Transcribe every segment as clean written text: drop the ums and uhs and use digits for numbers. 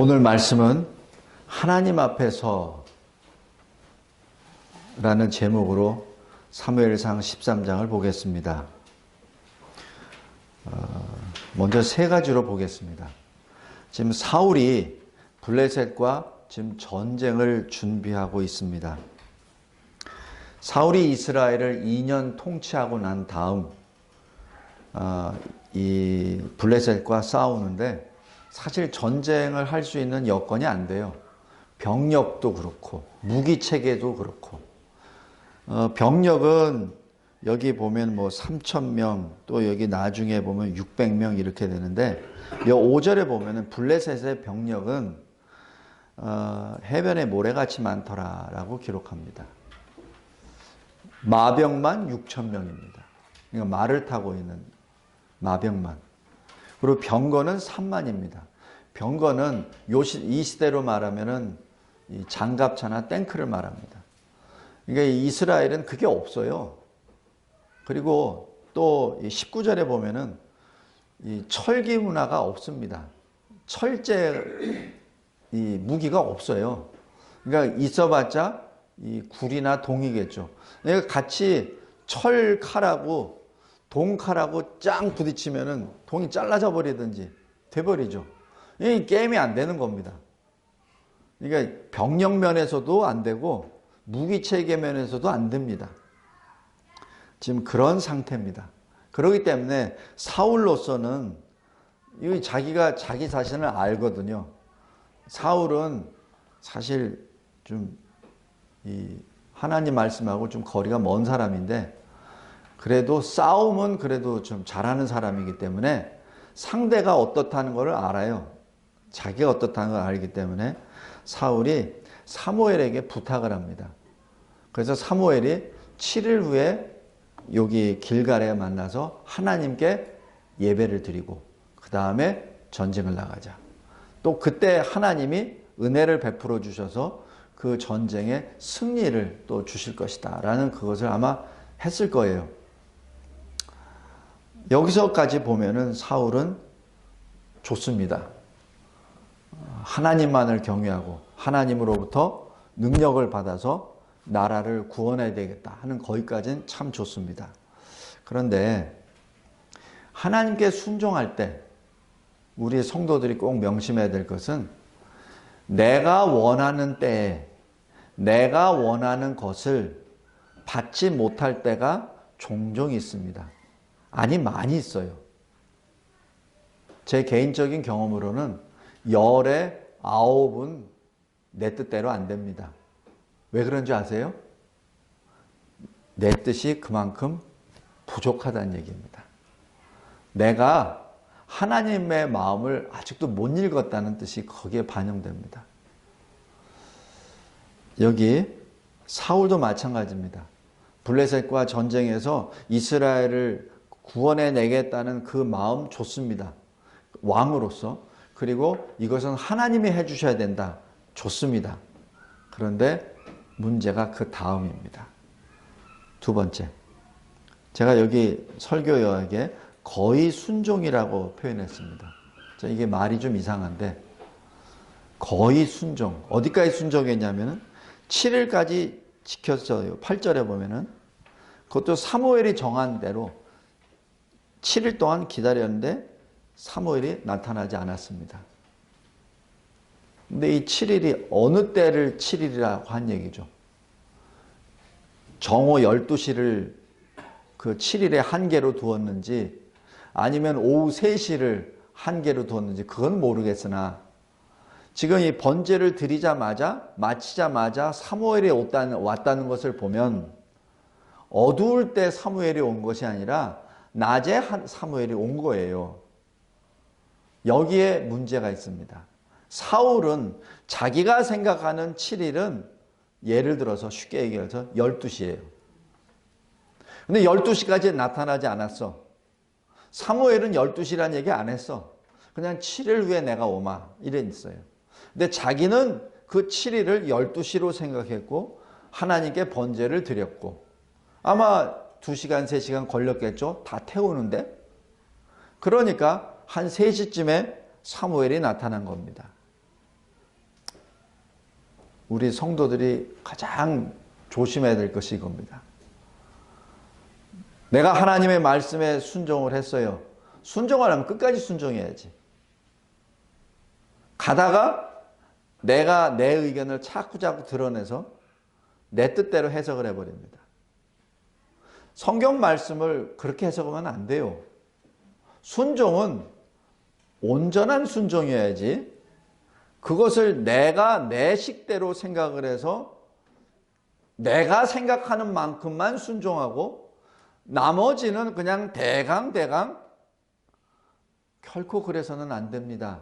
오늘 말씀은 하나님 앞에서 라는 제목으로 사무엘상 13장을 보겠습니다. 먼저 세 가지로 보겠습니다. 지금 사울이 블레셋과 지금 전쟁을 준비하고 있습니다. 사울이 이스라엘을 2년 통치하고 난 다음 이 블레셋과 싸우는데 사실 전쟁을 할 수 있는 여건이 안 돼요. 병력도 그렇고 무기체계도 그렇고 병력은 여기 보면 뭐 3,000명 또 여기 나중에 보면 600명 이렇게 되는데 이 5절에 보면은 블레셋의 병력은 해변에 모래같이 많더라라고 기록합니다. 마병만 6,000명입니다. 그러니까 말을 타고 있는 마병만. 그리고 병거는 3만입니다. 병거는 이 시대로 말하면은 이 장갑차나 탱크를 말합니다. 그러니까 이스라엘은 그게 없어요. 그리고 또 19절에 보면은 이 철기 문화가 없습니다. 철제 이 무기가 없어요. 그러니까 있어봤자 이 굴이나 동이겠죠. 그러니까 같이 철칼하고 동칼하고 짱 부딪히면은 동이 잘라져 버리든지 돼버리죠. 이 게임이 안 되는 겁니다. 그러니까 병력 면에서도 안 되고 무기 체계 면에서도 안 됩니다. 지금 그런 상태입니다. 그렇기 때문에 사울로서는 자기가 자기 자신을 알거든요. 사울은 사실 좀 이 하나님 말씀하고 좀 거리가 먼 사람인데 그래도 싸움은 그래도 좀 잘하는 사람이기 때문에 상대가 어떻다는 것을 알아요. 자기가 어떻다는 걸 알기 때문에 사울이 사무엘에게 부탁을 합니다. 그래서 사무엘이 7일 후에 여기 길갈에 만나서 하나님께 예배를 드리고 그 다음에 전쟁을 나가자. 또 그때 하나님이 은혜를 베풀어 주셔서 그 전쟁에 승리를 또 주실 것이다 라는 그것을 아마 했을 거예요. 여기서까지 보면은 사울은 좋습니다. 하나님만을 경외하고 하나님으로부터 능력을 받아서 나라를 구원해야 되겠다 하는 거기까지는 참 좋습니다. 그런데 하나님께 순종할 때 우리 성도들이 꼭 명심해야 될 것은 내가 원하는 때에 내가 원하는 것을 받지 못할 때가 종종 있습니다. 아니 많이 있어요. 제 개인적인 경험으로는 10에 9은 내 뜻대로 안 됩니다. 왜 그런지 아세요? 내 뜻이 그만큼 부족하다는 얘기입니다. 내가 하나님의 마음을 아직도 못 읽었다는 뜻이 거기에 반영됩니다. 여기 사울도 마찬가지입니다. 블레셋과 전쟁에서 이스라엘을 구원해 내겠다는 그 마음 좋습니다. 왕으로서. 그리고 이것은 하나님이 해주셔야 된다. 좋습니다. 그런데 문제가 그 다음입니다. 두 번째. 제가 여기 설교 요약에 거의 순종이라고 표현했습니다. 이게 말이 좀 이상한데 거의 순종. 어디까지 순종했냐면은 7일까지 지켰어요. 8절에 보면은 그것도 사무엘이 정한 대로 7일 동안 기다렸는데 사무엘이 나타나지 않았습니다. 근데 이 7일이 어느 때를 7일이라고 한 얘기죠. 정오 12시를 그 7일의 한계로 두었는지 아니면 오후 3시를 한계로 두었는지 그건 모르겠으나 지금 이 번제를 드리자마자 마치자마자 사무엘이 왔다는 것을 보면 어두울 때 사무엘이 온 것이 아니라 낮에 사무엘이 온 거예요. 여기에 문제가 있습니다. 사울은 자기가 생각하는 7일은 예를 들어서 쉽게 얘기해서 12시예요. 근데 12시까지 나타나지 않았어. 사무엘은 12시란 얘기 안 했어. 그냥 7일 후에 내가 오마 이래 있어요. 근데 자기는 그 7일을 12시로 생각했고 하나님께 번제를 드렸고 아마 2시간 3시간 걸렸겠죠. 다 태우는데. 그러니까 한 3시쯤에 사무엘이 나타난 겁니다. 우리 성도들이 가장 조심해야 될 것이 이겁니다. 내가 하나님의 말씀에 순종을 했어요. 순종하려면 끝까지 순종해야지. 가다가 내가 내 의견을 자꾸자꾸 드러내서 내 뜻대로 해석을 해버립니다. 성경 말씀을 그렇게 해석하면 안 돼요. 순종은 온전한 순종이어야지, 그것을 내가 내 식대로 생각을 해서 내가 생각하는 만큼만 순종하고 나머지는 그냥 대강 결코 그래서는 안 됩니다.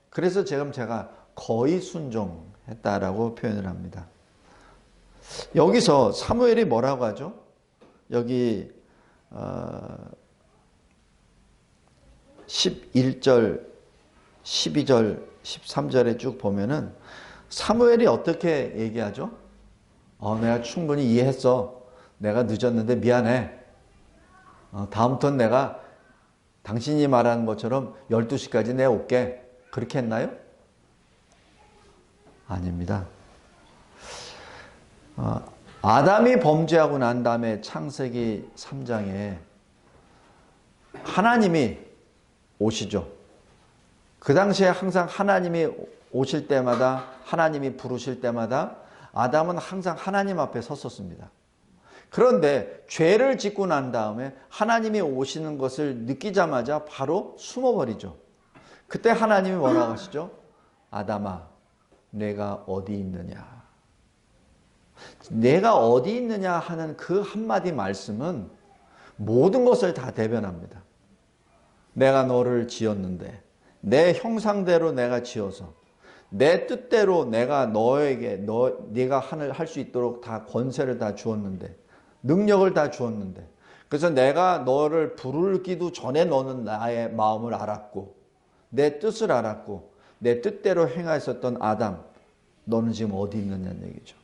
그래서 지금 제가 거의 순종했다라고 표현을 합니다. 여기서 사무엘이 뭐라고 하죠? 여기 11절, 12절, 13절에 쭉 보면은 사무엘이 어떻게 얘기하죠? 내가 충분히 이해했어. 내가 늦었는데 미안해. 다음부터는 내가 당신이 말하는 것처럼 12시까지 내가 올게. 그렇게 했나요? 아닙니다. 아담이 범죄하고 난 다음에 창세기 3장에 하나님이 오시죠. 그 당시에 항상 하나님이 오실 때마다, 하나님이 부르실 때마다 아담은 항상 하나님 앞에 섰었습니다. 그런데 죄를 짓고 난 다음에 하나님이 오시는 것을 느끼자마자 바로 숨어버리죠. 그때 하나님이 뭐라고 하시죠? 아담아, 내가 어디 있느냐. 내가 어디 있느냐 하는 그 한마디 말씀은 모든 것을 다 대변합니다. 내가 너를 지었는데 내 형상대로 내가 지어서 내 뜻대로 내가 너에게 네가 할 수 있도록 다 권세를 다 주었는데, 능력을 다 주었는데, 그래서 내가 너를 부르기도 전에 너는 나의 마음을 알았고 내 뜻을 알았고 내 뜻대로 행하였었던 아담, 너는 지금 어디 있느냐는 얘기죠.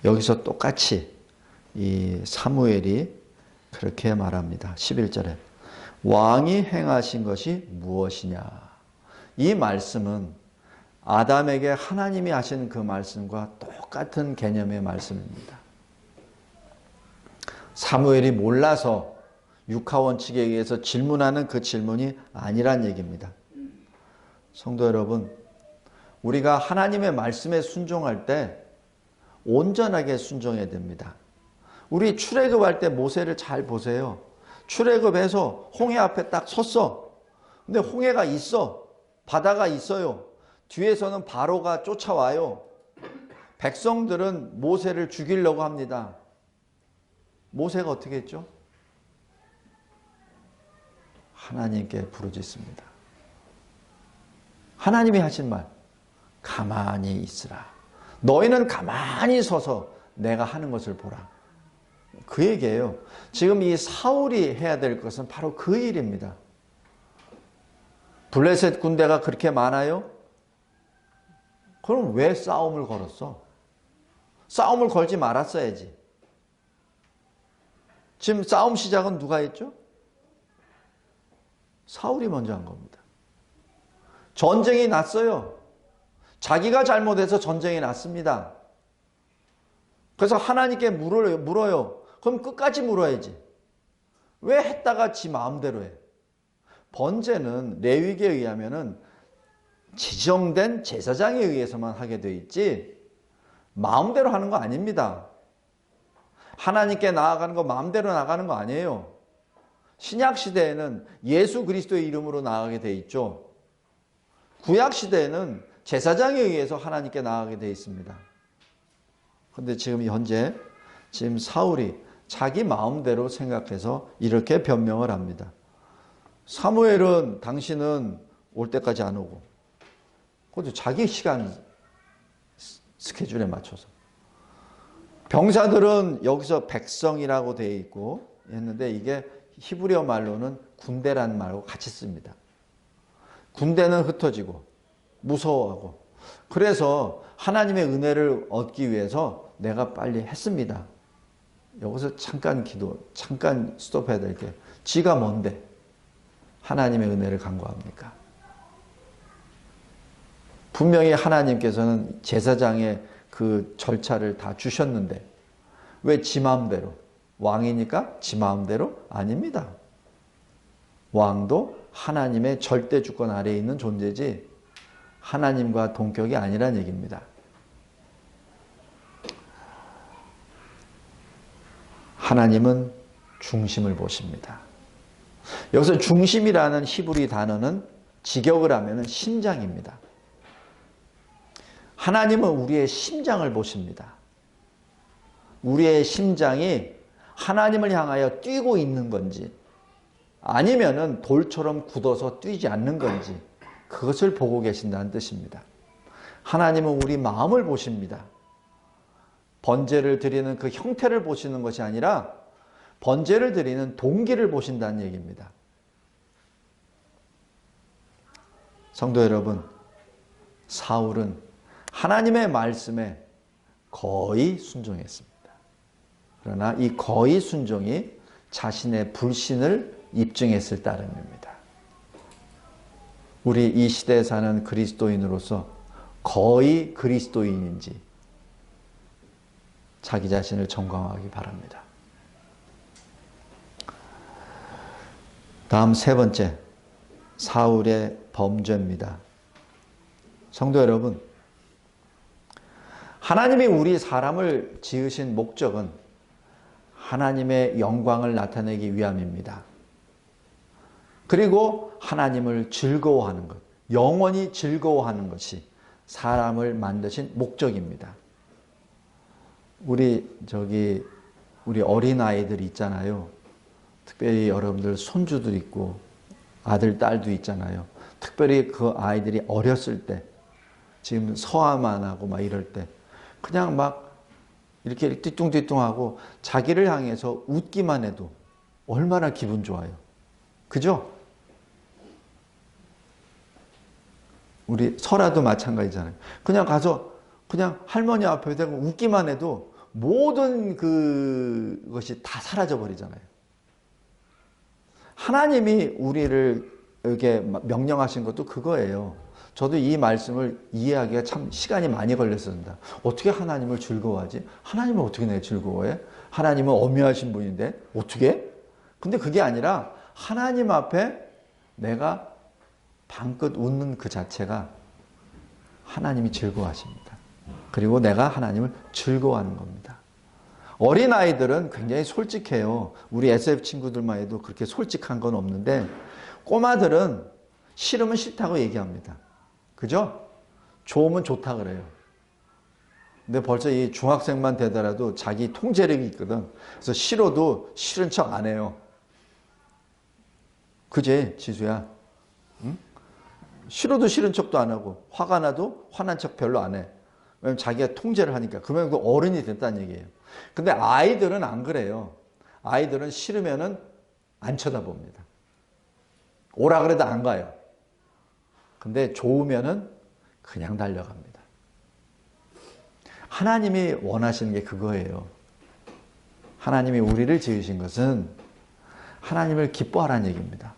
여기서 똑같이 이 사무엘이 그렇게 말합니다. 11절에 왕이 행하신 것이 무엇이냐. 이 말씀은 아담에게 하나님이 하신 그 말씀과 똑같은 개념의 말씀입니다. 사무엘이 몰라서 육하원칙에 의해서 질문하는 그 질문이 아니란 얘기입니다. 성도 여러분, 우리가 하나님의 말씀에 순종할 때 온전하게 순종해야 됩니다. 우리 출애굽할 때 모세를 잘 보세요. 출애굽해서 홍해 앞에 딱 섰어. 근데 홍해가 있어. 바다가 있어요. 뒤에서는 바로가 쫓아와요. 백성들은 모세를 죽이려고 합니다. 모세가 어떻게 했죠? 하나님께 부르짖습니다. 하나님이 하신 말, 가만히 있으라. 너희는 가만히 서서 내가 하는 것을 보라. 그 얘기예요. 지금 이 사울이 해야 될 것은 바로 그 일입니다. 블레셋 군대가 그렇게 많아요? 그럼 왜 싸움을 걸었어? 싸움을 걸지 말았어야지. 지금 싸움 시작은 누가 했죠? 사울이 먼저 한 겁니다. 전쟁이 났어요. 자기가 잘못해서 전쟁이 났습니다. 그래서 하나님께 물어요. 그럼 끝까지 물어야지. 왜 했다가 지 마음대로 해? 번제는 레위기에 의하면은 지정된 제사장에 의해서만 하게 돼 있지 마음대로 하는 거 아닙니다. 하나님께 나아가는 거 마음대로 나가는 거 아니에요. 신약 시대에는 예수 그리스도의 이름으로 나아가게 돼 있죠. 구약 시대에는 제사장에 의해서 하나님께 나아가게 돼 있습니다. 그런데 지금 현재 지금 사울이 자기 마음대로 생각해서 이렇게 변명을 합니다. 사무엘은 당신은 올 때까지 안 오고, 그것도 자기 시간 스케줄에 맞춰서. 병사들은 여기서 백성이라고 되어 있고 했는데 이게 히브리어 말로는 군대라는 말하고 같이 씁니다. 군대는 흩어지고 무서워하고, 그래서 하나님의 은혜를 얻기 위해서 내가 빨리 했습니다. 여기서 잠깐 스톱해야 될 게, 지가 뭔데? 하나님의 은혜를 간구합니까? 분명히 하나님께서는 제사장의 그 절차를 다 주셨는데 왜 지 마음대로? 왕이니까 지 마음대로? 아닙니다. 왕도 하나님의 절대 주권 아래에 있는 존재지 하나님과 동격이 아니란 얘기입니다. 하나님은 중심을 보십니다. 여기서 중심이라는 히브리 단어는 직역을 하면 심장입니다. 하나님은 우리의 심장을 보십니다. 우리의 심장이 하나님을 향하여 뛰고 있는 건지 아니면은 돌처럼 굳어서 뛰지 않는 건지 그것을 보고 계신다는 뜻입니다. 하나님은 우리 마음을 보십니다. 번제를 드리는 그 형태를 보시는 것이 아니라 번제를 드리는 동기를 보신다는 얘기입니다. 성도 여러분, 사울은 하나님의 말씀에 거의 순종했습니다. 그러나 이 거의 순종이 자신의 불신을 입증했을 따름입니다. 우리 이 시대에 사는 그리스도인으로서 거의 그리스도인인지 자기 자신을 점검하기 바랍니다. 다음 세 번째, 사울의 범죄입니다. 성도 여러분, 하나님이 우리 사람을 지으신 목적은 하나님의 영광을 나타내기 위함입니다. 그리고 하나님을 즐거워하는 것, 영원히 즐거워하는 것이 사람을 만드신 목적입니다. 우리 어린아이들 있잖아요. 특별히 여러분들 손주도 있고 아들, 딸도 있잖아요. 특별히 그 아이들이 어렸을 때, 지금 서암 안 하고 막 이럴 때, 그냥 막 이렇게 띠뚱띠뚱하고 자기를 향해서 웃기만 해도 얼마나 기분 좋아요. 그죠? 우리 설아도 마찬가지잖아요. 그냥 가서 그냥 할머니 앞에 대고 웃기만 해도 모든 그것이 다 사라져 버리잖아요. 하나님이 우리를 이렇게 명령하신 것도 그거예요. 저도 이 말씀을 이해하기가 참 시간이 많이 걸렸습니다. 어떻게 하나님을 즐거워하지? 하나님은 어떻게 내 즐거워해? 하나님은 엄미하신 분인데 어떻게? 근데 그게 아니라 하나님 앞에 내가 방긋 웃는 그 자체가 하나님이 즐거워하십니다. 그리고 내가 하나님을 즐거워하는 겁니다. 어린아이들은 굉장히 솔직해요. 우리 SF 친구들만 해도 그렇게 솔직한 건 없는데 꼬마들은 싫으면 싫다고 얘기합니다. 그죠? 좋으면 좋다 그래요. 근데 벌써 이 중학생만 되더라도 자기 통제력이 있거든. 그래서 싫어도 싫은 척 안 해요. 그제 지수야? 응? 싫어도 싫은 척도 안 하고 화가 나도 화난 척 별로 안 해. 왜냐면 자기가 통제를 하니까. 그러면 그 어른이 됐다는 얘기예요. 근데 아이들은 안 그래요. 아이들은 싫으면은 안 쳐다봅니다. 오라 그래도 안 가요. 근데 좋으면은 그냥 달려갑니다. 하나님이 원하시는 게 그거예요. 하나님이 우리를 지으신 것은 하나님을 기뻐하라는 얘기입니다.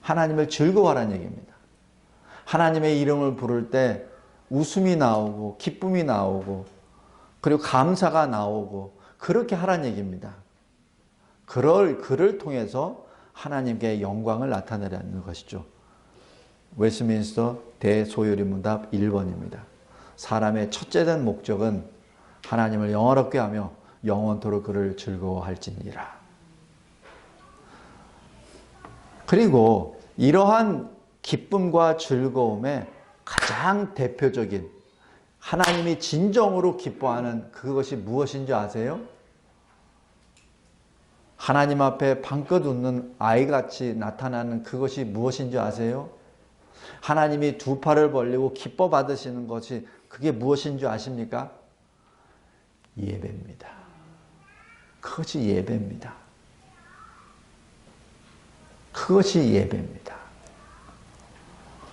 하나님을 즐거워하라는 얘기입니다. 하나님의 이름을 부를 때 웃음이 나오고 기쁨이 나오고 그리고 감사가 나오고 그렇게 하라는 얘기입니다. 그를 통해서 하나님께 영광을 나타내라는 것이죠. 웨스트민스터 대소요리 문답 1번입니다. 사람의 첫째된 목적은 하나님을 영화롭게 하며 영원토록 그를 즐거워할지니라. 그리고 이러한 기쁨과 즐거움의 가장 대표적인 하나님이 진정으로 기뻐하는 그것이 무엇인지 아세요? 하나님 앞에 방긋 웃는 아이같이 나타나는 그것이 무엇인지 아세요? 하나님이 두 팔을 벌리고 기뻐 받으시는 것이 그게 무엇인지 아십니까? 예배입니다. 그것이 예배입니다. 그것이 예배입니다.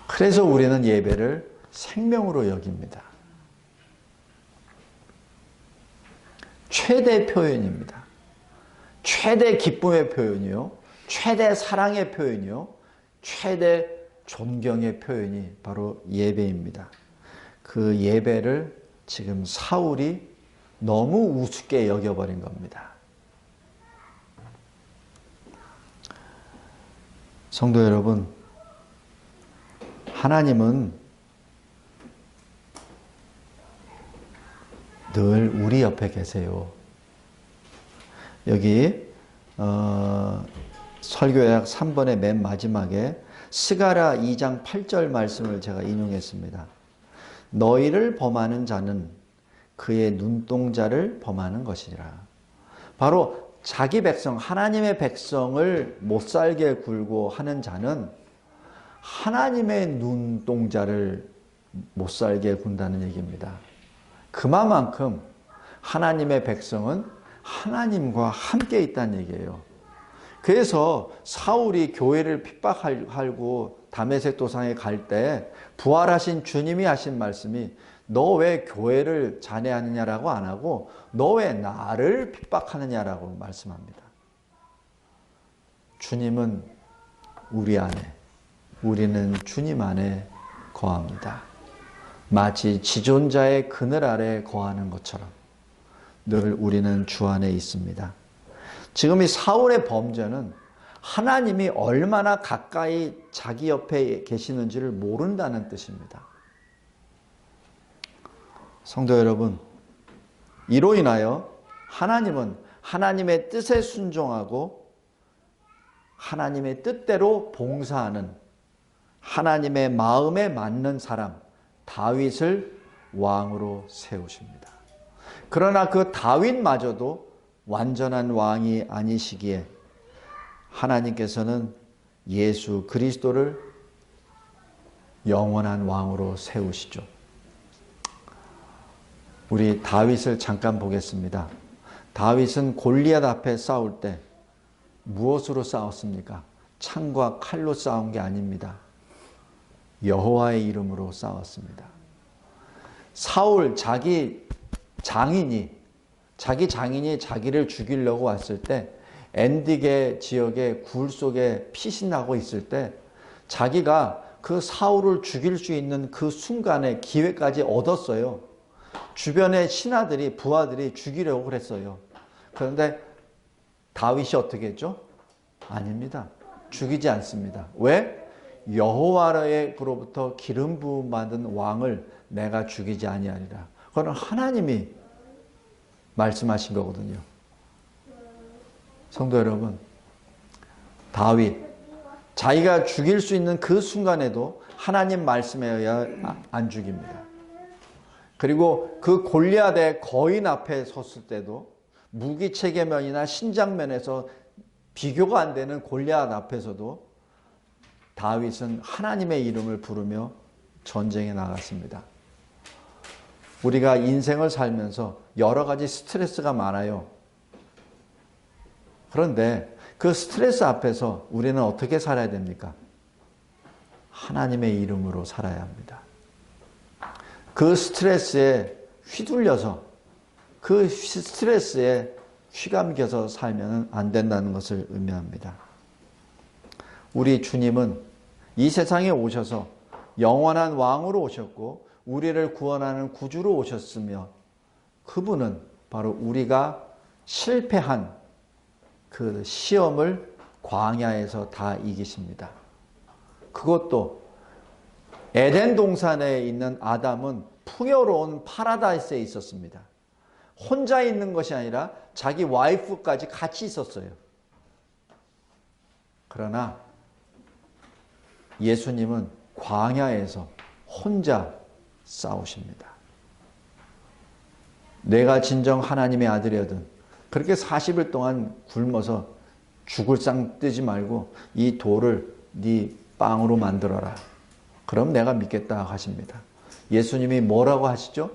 그래서 우리는 예배를 생명으로 여깁니다. 최대 표현입니다. 최대 기쁨의 표현이요. 최대 사랑의 표현이요. 최대 존경의 표현이 바로 예배입니다. 그 예배를 지금 사울이 너무 우습게 여겨버린 겁니다. 성도 여러분, 하나님은 늘 우리 옆에 계세요. 여기 설교약 3번의 맨 마지막에 스가랴 2장 8절 말씀을 제가 인용했습니다. 너희를 범하는 자는 그의 눈동자를 범하는 것이라. 바로 자기 백성, 하나님의 백성을 못살게 굴고 하는 자는 하나님의 눈동자를 못살게 군다는 얘기입니다. 그만큼 하나님의 백성은 하나님과 함께 있다는 얘기예요. 그래서 사울이 교회를 핍박하고 다메섹 도상에 갈 때 부활하신 주님이 하신 말씀이 너 왜 교회를 잔해하느냐라고 안 하고 너 왜 나를 핍박하느냐라고 말씀합니다. 주님은 우리 안에, 우리는 주님 안에 거합니다. 마치 지존자의 그늘 아래 거하는 것처럼 늘 우리는 주 안에 있습니다. 지금 이 사울의 범죄는 하나님이 얼마나 가까이 자기 옆에 계시는지를 모른다는 뜻입니다. 성도 여러분, 이로 인하여 하나님은 하나님의 뜻에 순종하고 하나님의 뜻대로 봉사하는 하나님의 마음에 맞는 사람 다윗을 왕으로 세우십니다. 그러나 그 다윗마저도 완전한 왕이 아니시기에 하나님께서는 예수 그리스도를 영원한 왕으로 세우시죠. 우리 다윗을 잠깐 보겠습니다. 다윗은 골리앗 앞에 싸울 때 무엇으로 싸웠습니까? 창과 칼로 싸운 게 아닙니다. 여호와의 이름으로 싸웠습니다. 사울 자기 장인이 자기를 죽이려고 왔을 때 엔디게 지역의 굴 속에 피신 나고 있을 때 자기가 그 사울을 죽일 수 있는 그 순간에 기회까지 얻었어요. 주변의 신하들이 부하들이 죽이려고 그랬어요. 그런데 다윗이 어떻게 했죠? 아닙니다. 죽이지 않습니다. 왜? 여호와로부터 기름 부음 받은 왕을 내가 죽이지 아니하리라. 그건 하나님이 말씀하신 거거든요. 성도 여러분, 다윗 자기가 죽일 수 있는 그 순간에도 하나님 말씀에 의해 안 죽입니다. 그리고 그 골리앗의 거인 앞에 섰을 때도 무기 체계면이나 신장면에서 비교가 안 되는 골리앗 앞에서도 다윗은 하나님의 이름을 부르며 전쟁에 나갔습니다. 우리가 인생을 살면서 여러 가지 스트레스가 많아요. 그런데 그 스트레스 앞에서 우리는 어떻게 살아야 됩니까? 하나님의 이름으로 살아야 합니다. 그 스트레스에 휘둘려서 그 스트레스에 휘감겨서 살면 안 된다는 것을 의미합니다. 우리 주님은 이 세상에 오셔서 영원한 왕으로 오셨고 우리를 구원하는 구주로 오셨으며 그분은 바로 우리가 실패한 그 시험을 광야에서 다 이기십니다. 그것도 에덴 동산에 있는 아담은 풍요로운 파라다이스에 있었습니다. 혼자 있는 것이 아니라 자기 와이프까지 같이 있었어요. 그러나 예수님은 광야에서 혼자 싸우십니다. 내가 진정 하나님의 아들이거든 그렇게 40일 동안 굶어서 죽을 상 뜨지 말고 이 돌을 네 빵으로 만들어라. 그럼 내가 믿겠다 하십니다. 예수님이 뭐라고 하시죠?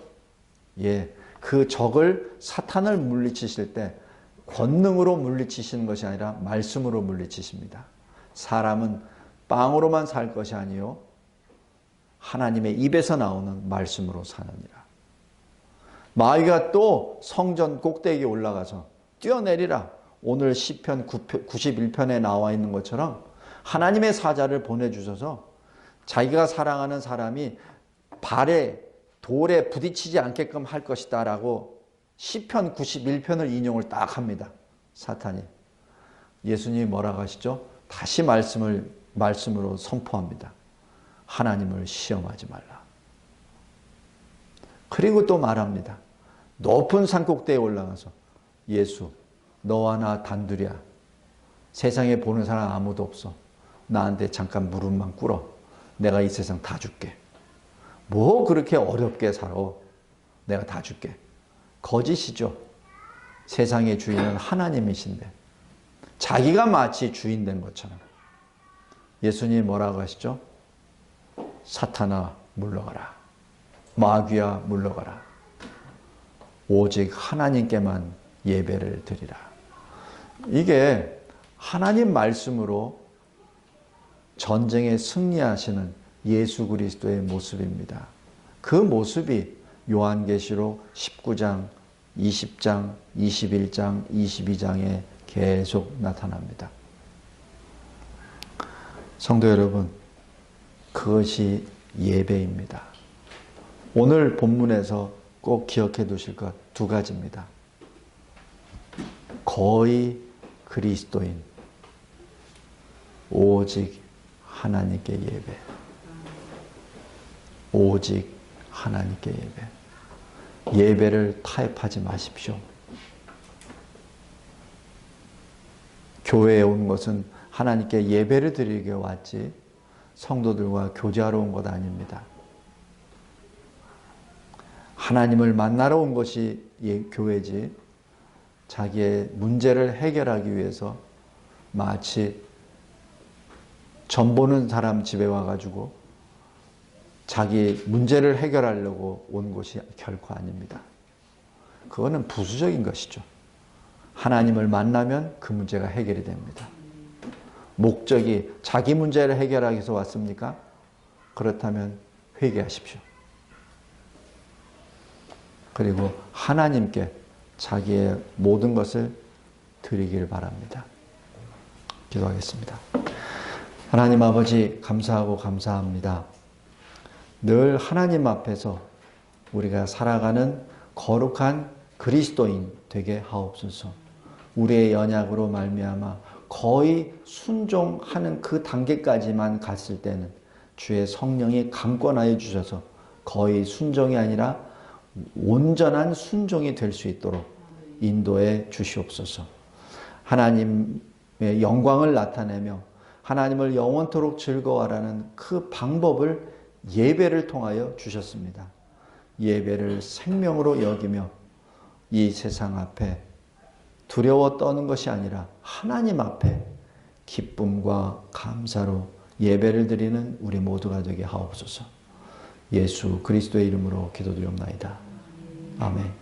그 적을 사탄을 물리치실 때 권능으로 물리치시는 것이 아니라 말씀으로 물리치십니다. 사람은 빵으로만 살 것이 아니요 하나님의 입에서 나오는 말씀으로 사느니라. 마귀가 또 성전 꼭대기에 올라가서 뛰어내리라. 오늘 시편 91편에 나와 있는 것처럼 하나님의 사자를 보내주셔서 자기가 사랑하는 사람이 돌에 부딪히지 않게끔 할 것이다 라고 시편 91편을 인용을 딱 합니다. 사탄이. 예수님이 뭐라고 하시죠? 다시 말씀으로 선포합니다. 하나님을 시험하지 말라. 그리고 또 말합니다. 높은 산꼭대에 올라가서 예수, 너와 나 단둘이야. 세상에 보는 사람 아무도 없어. 나한테 잠깐 무릎만 꿇어. 내가 이 세상 다 줄게. 뭐 그렇게 어렵게 살아. 내가 다 줄게. 거짓이죠. 세상의 주인은 하나님이신데 자기가 마치 주인 된 것처럼. 예수님이 뭐라고 하시죠? 사탄아 물러가라. 마귀야 물러가라. 오직 하나님께만 예배를 드리라. 이게 하나님 말씀으로 전쟁에 승리하시는 예수 그리스도의 모습입니다. 그 모습이 요한계시록 19장, 20장, 21장, 22장에 계속 나타납니다. 성도 여러분, 그것이 예배입니다. 오늘 본문에서 꼭 기억해 두실 것 두 가지입니다. 거의 그리스도인, 오직 하나님께 예배. 오직 하나님께 예배. 예배를 타협하지 마십시오. 교회에 온 것은 하나님께 예배를 드리기 위해 왔지 성도들과 교제하러 온 것 아닙니다. 하나님을 만나러 온 것이 교회지 자기의 문제를 해결하기 위해서 마치 전 보는 사람 집에 와가지고 자기 문제를 해결하려고 온 것이 결코 아닙니다. 그거는 부수적인 것이죠. 하나님을 만나면 그 문제가 해결이 됩니다. 목적이 자기 문제를 해결하기 위해서 왔습니까? 그렇다면 회개하십시오. 그리고 하나님께 자기의 모든 것을 드리길 바랍니다. 기도하겠습니다. 하나님 아버지 감사하고 감사합니다. 늘 하나님 앞에서 우리가 살아가는 거룩한 그리스도인 되게 하옵소서. 우리의 연약으로 말미암아 거의 순종하는 그 단계까지만 갔을 때는 주의 성령이 감권하여 주셔서 거의 순종이 아니라 온전한 순종이 될 수 있도록 인도해 주시옵소서. 하나님의 영광을 나타내며 하나님을 영원토록 즐거워하라는 그 방법을 예배를 통하여 주셨습니다. 예배를 생명으로 여기며 이 세상 앞에 두려워 떠는 것이 아니라 하나님 앞에 기쁨과 감사로 예배를 드리는 우리 모두가 되게 하옵소서. 예수 그리스도의 이름으로 기도드리옵나이다. 아멘.